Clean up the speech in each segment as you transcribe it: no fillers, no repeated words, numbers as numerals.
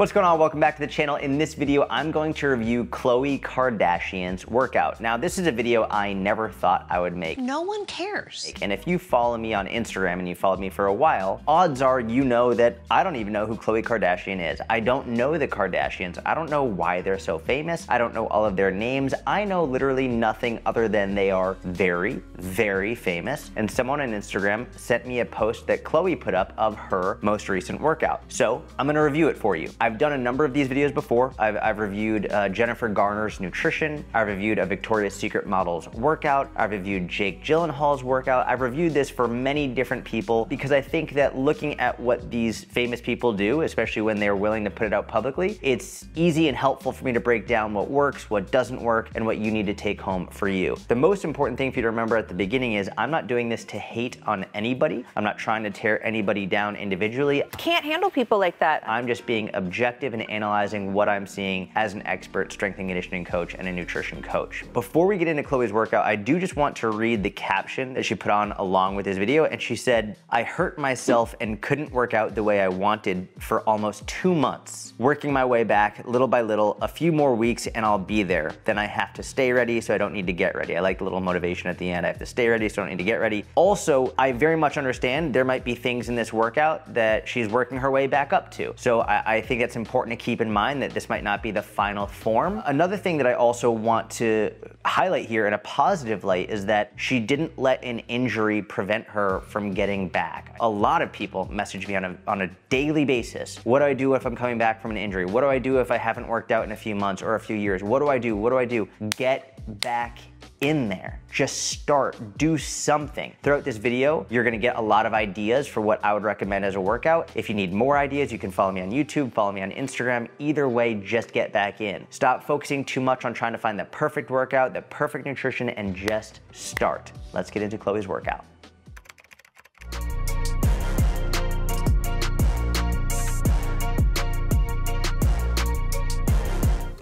What's going on? Welcome back to the channel. In this video, I'm going to review Khloe Kardashian's workout. Now, this is a video I never thought I would make. No one cares. And if you follow me on Instagram and you followed me for a while, odds are you know that I don't even know who Khloe Kardashian is. I don't know the Kardashians. I don't know why they're so famous. I don't know all of their names. I know literally nothing other than they are very, very famous. And someone on Instagram sent me a post that Khloe put up of her most recent workout. So I'm gonna review it for you. I've done a number of these videos before. I've reviewed Jennifer Garner's nutrition. I've reviewed a Victoria's Secret model's workout. I've reviewed Jake Gyllenhaal's workout. I've reviewed this for many different people because I think that looking at what these famous people do, especially when they're willing to put it out publicly, it's easy and helpful for me to break down what works, what doesn't work, and what you need to take home for you. The most important thing for you to remember at the beginning is I'm not doing this to hate on anybody. I'm not trying to tear anybody down individually. Can't handle people like that. I'm just being objective and analyzing what I'm seeing as an expert strength and conditioning coach and a nutrition coach. Before we get into Khloe's workout, I do just want to read the caption that she put on along with this video, and she said, "I hurt myself and couldn't work out the way I wanted for almost 2 months. Working my way back little by little, a few more weeks and I'll be there. Then I have to stay ready so I don't need to get ready." I like the little motivation at the end. I have to stay ready so I don't need to get ready. Also, I very much understand there might be things in this workout that she's working her way back up to. So I think it's important to keep in mind that this might not be the final form. Another thing that I also want to highlight here in a positive light is that she didn't let an injury prevent her from getting back. A lot of people message me on a daily basis. What do I do if I'm coming back from an injury? What do I do if I haven't worked out in a few months or a few years? What do I do? What do I do? Get back in there. Just start, do something. Throughout this video, you're gonna get a lot of ideas for what I would recommend as a workout. If you need more ideas, you can follow me on YouTube, follow me on Instagram. Either way, just get back in. Stop focusing too much on trying to find the perfect workout, the perfect nutrition, and just start. Let's get into Khloe's workout.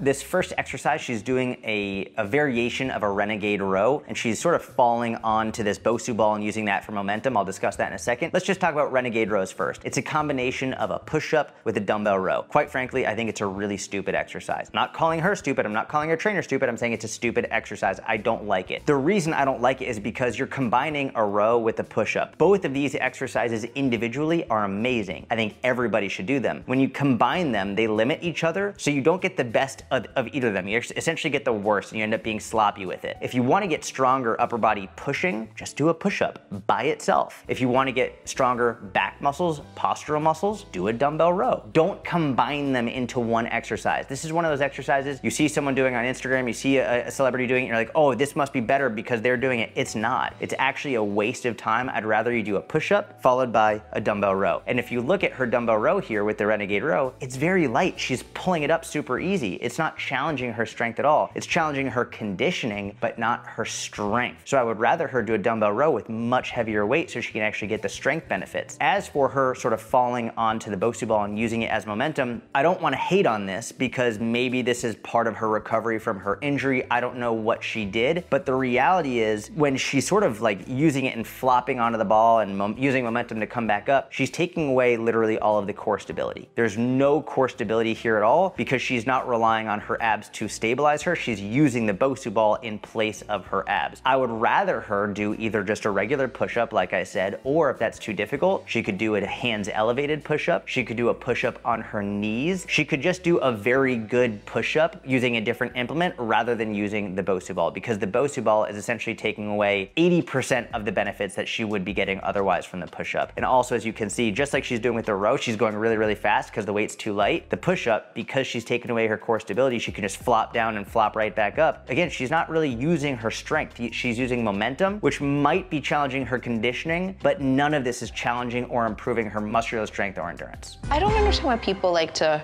This first exercise, she's doing a variation of a renegade row, and she's sort of falling onto this Bosu ball and using that for momentum. I'll discuss that in a second. Let's just talk about renegade rows first. It's a combination of a push-up with a dumbbell row. Quite frankly, I think it's a really stupid exercise. I'm not calling her stupid. I'm not calling her trainer stupid. I'm saying it's a stupid exercise. I don't like it. The reason I don't like it is because you're combining a row with a push-up. Both of these exercises individually are amazing. I think everybody should do them. When you combine them, they limit each other, so you don't get the best of either of them. You essentially get the worst and you end up being sloppy with it. If you want to get stronger upper body pushing, just do a push-up by itself. If you want to get stronger back muscles, postural muscles, do a dumbbell row. Don't combine them into one exercise. This is one of those exercises you see someone doing on Instagram, you see a celebrity doing it, and you're like, oh, this must be better because they're doing it. It's not. It's actually a waste of time. I'd rather you do a push-up followed by a dumbbell row. And if you look at her dumbbell row here with the renegade row, it's very light. She's pulling it up super easy. It's not challenging her strength at all. It's challenging her conditioning, but not her strength. So I would rather her do a dumbbell row with much heavier weight so she can actually get the strength benefits. As for her sort of falling onto the Bosu ball and using it as momentum, I don't want to hate on this because maybe this is part of her recovery from her injury. I don't know what she did, but the reality is when she's sort of like using it and flopping onto the ball and using momentum to come back up, she's taking away literally all of the core stability. There's no core stability here at all because she's not relying on her abs to stabilize her. She's using the Bosu ball in place of her abs. I would rather her do either just a regular push-up, like I said, or if that's too difficult, she could do a hands elevated push-up. She could do a push-up on her knees. She could just do a very good push-up using a different implement rather than using the Bosu ball, because the Bosu ball is essentially taking away 80% of the benefits that she would be getting otherwise from the push-up. And also, as you can see, just like she's doing with the row, she's going really, really fast because the weight's too light. The push-up, because she's taken away her core stability, she can just flop down and flop right back up. Again, she's not really using her strength. She's using momentum, which might be challenging her conditioning, but none of this is challenging or improving her muscular strength or endurance. I don't understand why people like to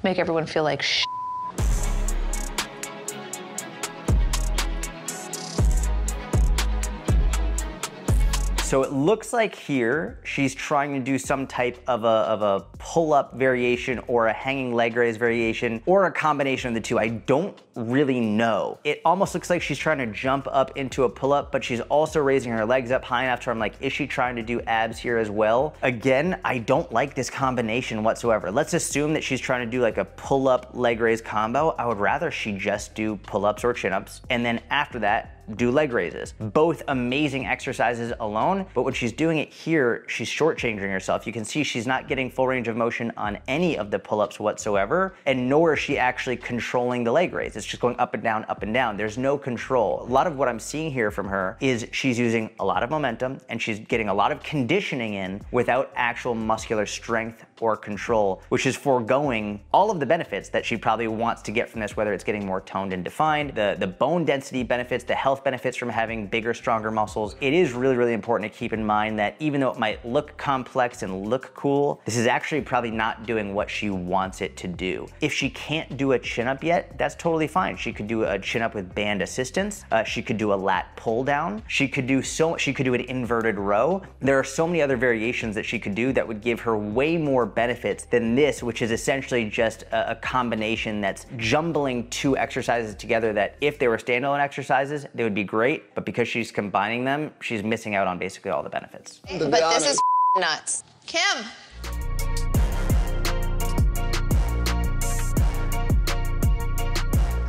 make everyone feel like shit. So it looks like here she's trying to do some type of a pull-up variation or a hanging leg raise variation or a combination of the two. I don't really know. It almost looks like she's trying to jump up into a pull-up, but she's also raising her legs up high enough to where I'm like, is she trying to do abs here as well? Again, I don't like this combination whatsoever. Let's assume that she's trying to do like a pull-up leg raise combo. I would rather she just do pull-ups or chin-ups, and then after that, do leg raises. Both amazing exercises alone, but when she's doing it here, she's shortchanging herself. You can see she's not getting full range of motion on any of the pull-ups whatsoever, and nor is she actually controlling the leg raise. It's just going up and down, up and down. There's no control. A lot of what I'm seeing here from her is she's using a lot of momentum and she's getting a lot of conditioning in without actual muscular strength or control, which is foregoing all of the benefits that she probably wants to get from this, whether it's getting more toned and defined, the bone density benefits, the health benefits from having bigger, stronger muscles. It is really, really important to keep in mind that even though it might look complex and look cool, this is actually probably not doing what she wants it to do. If she can't do a chin-up yet, that's totally fine. She could do a chin-up with band assistance. She could do a lat pull down. She could do an inverted row. There are so many other variations that she could do that would give her way more benefits than this, which is essentially just a combination that's jumbling two exercises together that if they were standalone exercises, they would be great, but because she's combining them, she's missing out on basically all the benefits. But this is nuts. Kim.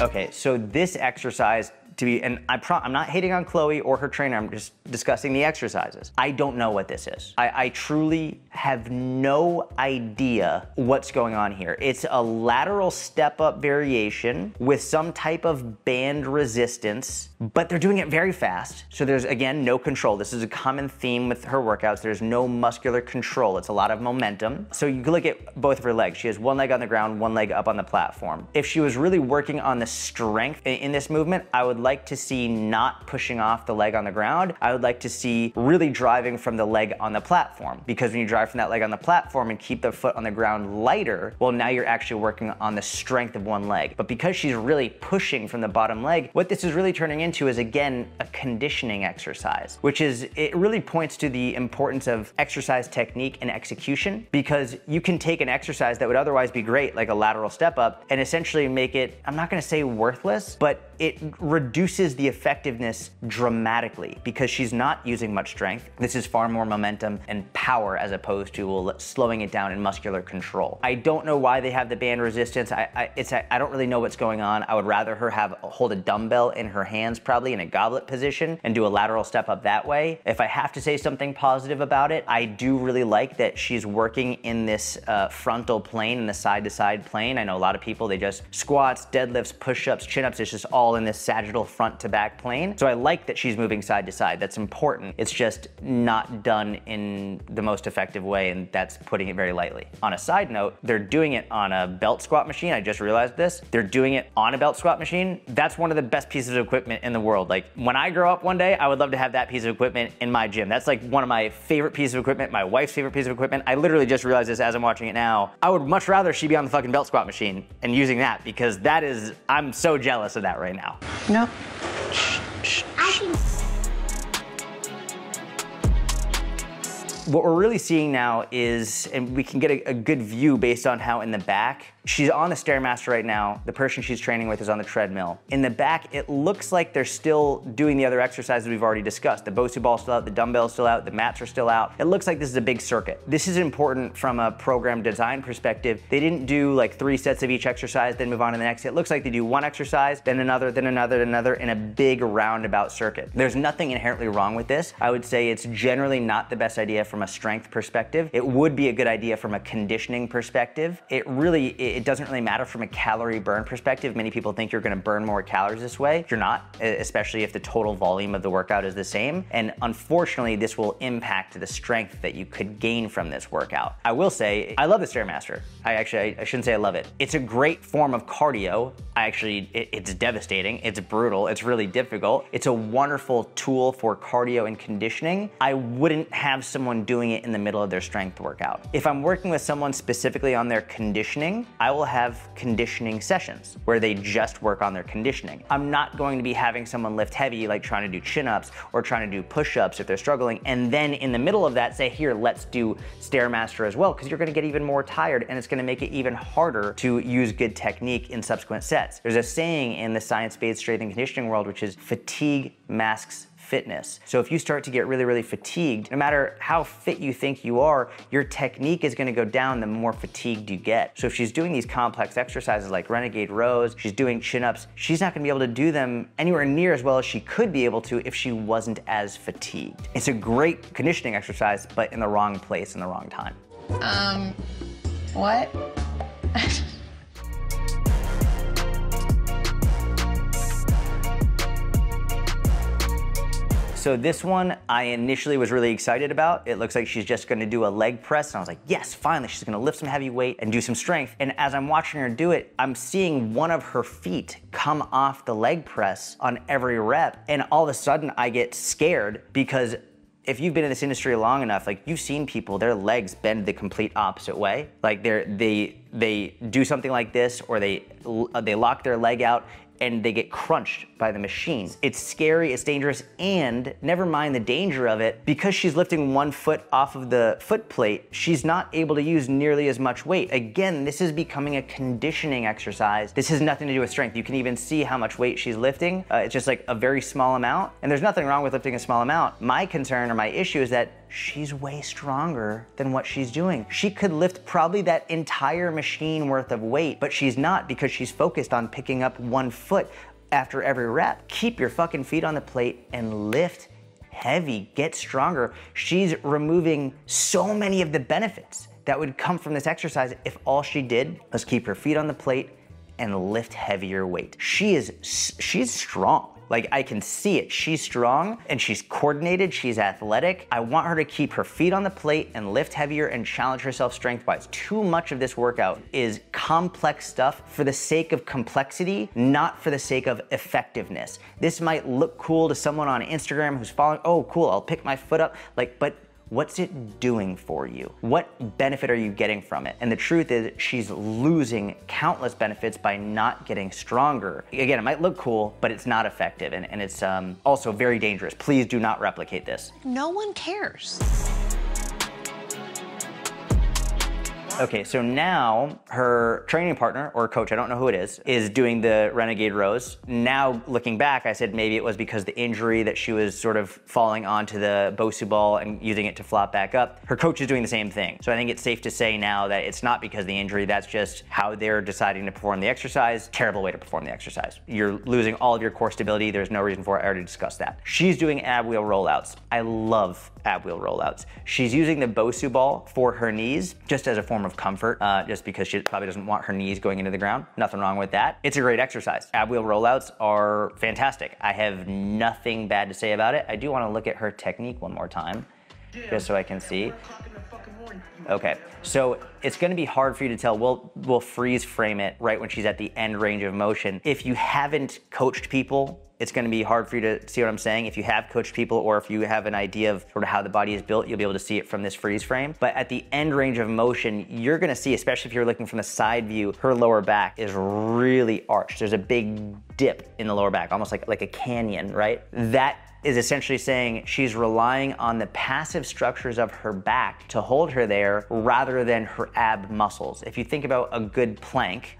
Okay, so this exercise and I'm not hating on Khloe or her trainer, I'm just discussing the exercises. I don't know what this is. I truly have no idea what's going on here. It's a lateral step-up variation with some type of band resistance, but they're doing it very fast. So there's, again, no control. This is a common theme with her workouts. There's no muscular control. It's a lot of momentum. So you can look at both of her legs. She has one leg on the ground, one leg up on the platform. If she was really working on the strength in this movement, I would like to see not pushing off the leg on the ground. I would like to see really driving from the leg on the platform, because when you drive from that leg on the platform and keep the foot on the ground lighter, well, now you're actually working on the strength of one leg. But because she's really pushing from the bottom leg, what this is really turning into is, again, a conditioning exercise, which is, it really points to the importance of exercise technique and execution, because you can take an exercise that would otherwise be great, like a lateral step up, and essentially make it, I'm not gonna say worthless, but it reduces the effectiveness dramatically because she's not using much strength. This is far more momentum and power as opposed to slowing it down in muscular control. I don't know why they have the band resistance. I don't really know what's going on. I would rather her hold a dumbbell in her hands, probably in a goblet position, and do a lateral step up that way. If I have to say something positive about it, I do really like that she's working in this frontal plane, in the side-to-side plane. I know a lot of people, they just squats, deadlifts, push-ups, chin-ups, it's just all in this sagittal front to back plane. So I like that she's moving side to side. That's important. It's just not done in the most effective way, and that's putting it very lightly. On a side note, they're doing it on a belt squat machine. I just realized this. They're doing it on a belt squat machine. That's one of the best pieces of equipment in the world. Like, when I grow up one day, I would love to have that piece of equipment in my gym. That's like one of my favorite pieces of equipment, my wife's favorite piece of equipment. I literally just realized this as I'm watching it now. I would much rather she be on the fucking belt squat machine and using that, because that is, I'm so jealous of that right now. No. What we're really seeing now is, and we can get a good view based on how in the back, she's on the stairmaster right now. The person she's training with is on the treadmill. In the back, it looks like they're still doing the other exercises we've already discussed. The Bosu ball's still out, the dumbbell's still out, the mats are still out. It looks like this is a big circuit. This is important from a program design perspective. They didn't do like 3 sets of each exercise, then move on to the next. It looks like they do one exercise, then another, then another, then another, in a big roundabout circuit. There's nothing inherently wrong with this. I would say it's generally not the best idea from a strength perspective. It would be a good idea from a conditioning perspective. It doesn't really matter from a calorie burn perspective. Many people think you're gonna burn more calories this way. You're not, especially if the total volume of the workout is the same. And unfortunately, this will impact the strength that you could gain from this workout. I will say, I love the Stairmaster. I shouldn't say I love it. It's a great form of cardio. It's devastating, it's brutal, it's really difficult. It's a wonderful tool for cardio and conditioning. I wouldn't have someone someone doing it in the middle of their strength workout. If I'm working with someone specifically on their conditioning, I will have conditioning sessions where they just work on their conditioning. I'm not going to be having someone lift heavy, like trying to do chin-ups or trying to do push-ups if they're struggling, and then in the middle of that say, here, let's do stairmaster as well, because you're gonna get even more tired and it's gonna make it even harder to use good technique in subsequent sets. There's a saying in the science-based strength and conditioning world, which is fatigue masks fitness. So if you start to get really, really fatigued, no matter how fit you think you are, your technique is gonna go down the more fatigued you get. So if she's doing these complex exercises like renegade rows, she's doing chin-ups, she's not gonna be able to do them anywhere near as well as she could be able to if she wasn't as fatigued. It's a great conditioning exercise, but in the wrong place in the wrong time. What? So this one I initially was really excited about. It looks like she's just gonna do a leg press, and I was like, yes, finally, she's gonna lift some heavy weight and do some strength. And as I'm watching her do it, I'm seeing one of her feet come off the leg press on every rep, and all of a sudden I get scared, because if you've been in this industry long enough, like, you've seen people, their legs bend the complete opposite way. Like they do something like this, or they lock their leg out and they get crunched by the machine. It's scary, it's dangerous, and never mind the danger of it, because she's lifting one foot off of the foot plate, she's not able to use nearly as much weight. Again, this is becoming a conditioning exercise. This has nothing to do with strength. You can even see how much weight she's lifting. It's just like a very small amount, and there's nothing wrong with lifting a small amount. My concern or my issue is that she's way stronger than what she's doing. She could lift probably that entire machine worth of weight, but she's not, because she's focused on picking up one foot after every rep. Keep your fucking feet on the plate and lift heavy, get stronger. She's removing so many of the benefits that would come from this exercise if all she did was keep her feet on the plate and lift heavier weight. She's strong. Like, I can see it. She's strong and she's coordinated, she's athletic. I want her to keep her feet on the plate and lift heavier and challenge herself strength-wise. Too much of this workout is complex stuff for the sake of complexity, not for the sake of effectiveness. This might look cool to someone on Instagram who's following, oh, cool, I'll pick my foot up, like, but what's it doing for you? What benefit are you getting from it? And the truth is, she's losing countless benefits by not getting stronger. Again, it might look cool, but it's not effective, and it's also very dangerous. Please do not replicate this. No one cares. Okay, so now her training partner, or coach, I don't know who it is doing the renegade rows. Now, looking back, I said maybe it was because the injury that she was sort of falling onto the Bosu ball and using it to flop back up. Her coach is doing the same thing. So I think it's safe to say now that it's not because of the injury, that's just how they're deciding to perform the exercise. Terrible way to perform the exercise. You're losing all of your core stability. There's no reason for it. I already discussed that. She's doing ab wheel rollouts. I love ab wheel rollouts. She's using the Bosu ball for her knees, just as a form of comfort, just because she probably doesn't want her knees going into the ground. Nothing wrong with that. It's a great exercise. Ab wheel rollouts are fantastic. I have nothing bad to say about it. I do want to look at her technique one more time, just so I can see. Okay, so it's gonna be hard for you to tell. We'll freeze frame it right when she's at the end range of motion. If you haven't coached people, it's gonna be hard for you to see what I'm saying. If you have coached people, or if you have an idea of sort of how the body is built, you'll be able to see it from this freeze frame. But at the end range of motion, you're gonna see, especially if you're looking from the side view, her lower back is really arched. There's a big dip in the lower back, almost like a canyon, right? That is essentially saying she's relying on the passive structures of her back to hold her there rather than her ab muscles. If you think about a good plank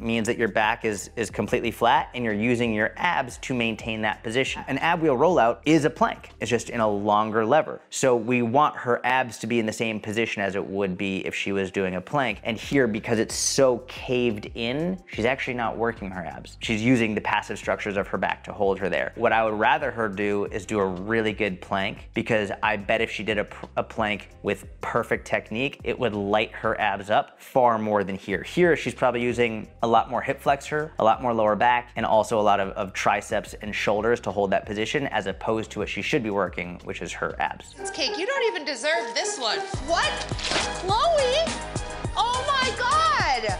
means that your back is completely flat and you're using your abs to maintain that position. An ab wheel rollout is a plank. It's just in a longer lever. So we want her abs to be in the same position as it would be if she was doing a plank. And here, because it's so caved in, she's actually not working her abs. She's using the passive structures of her back to hold her there. What I would rather her do is do a really good plank, because I bet if she did a plank with perfect technique, it would light her abs up far more than here. Here, she's probably using a lot more hip flexor, a lot more lower back, and also a lot of triceps and shoulders to hold that position, as opposed to what she should be working, which is her abs. Cake, you don't even deserve this one. What? Khloe? Oh my God!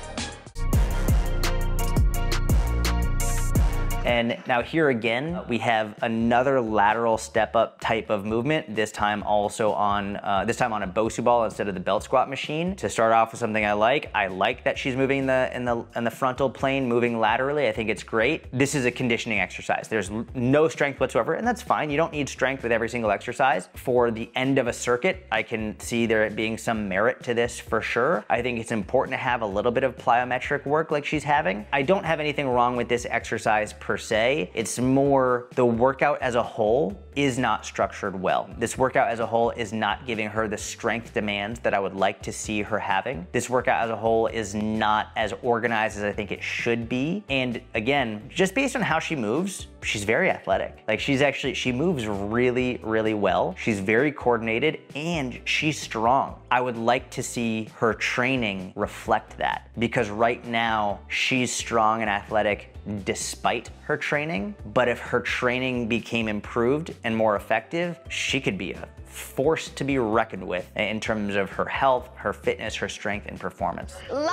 And now here again, we have another lateral step up type of movement, this time also on a Bosu ball instead of the belt squat machine. To start off with something I like that she's moving in the frontal plane, moving laterally. I think it's great. This is a conditioning exercise. There's no strength whatsoever, and that's fine. You don't need strength with every single exercise. For the end of a circuit, I can see there being some merit to this for sure. I think it's important to have a little bit of plyometric work like she's having. I don't have anything wrong with this exercise per se. It's more the workout as a whole is not structured well. This workout as a whole is not giving her the strength demands that I would like to see her having. This workout as a whole is not as organized as I think it should be. And again, just based on how she moves, she's very athletic. Like she moves really, really well. She's very coordinated and she's strong. I would like to see her training reflect that, because right now she's strong and athletic despite her training. But if her training became improved and more effective, she could be a force to be reckoned with in terms of her health, her fitness, her strength, and performance. Liar!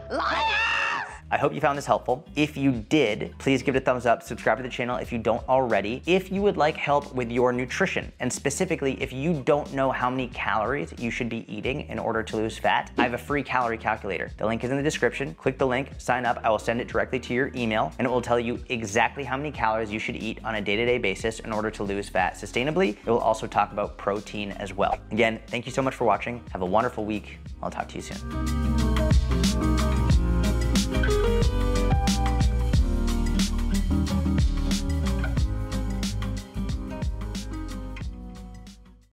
Liar! I hope you found this helpful. If you did, please give it a thumbs up, subscribe to the channel if you don't already. If you would like help with your nutrition, and specifically if you don't know how many calories you should be eating in order to lose fat, I have a free calorie calculator. The link is in the description. Click the link, sign up. I will send it directly to your email, and it will tell you exactly how many calories you should eat on a day-to-day basis in order to lose fat sustainably. It will also talk about protein as well. Again, thank you so much for watching. Have a wonderful week. I'll talk to you soon.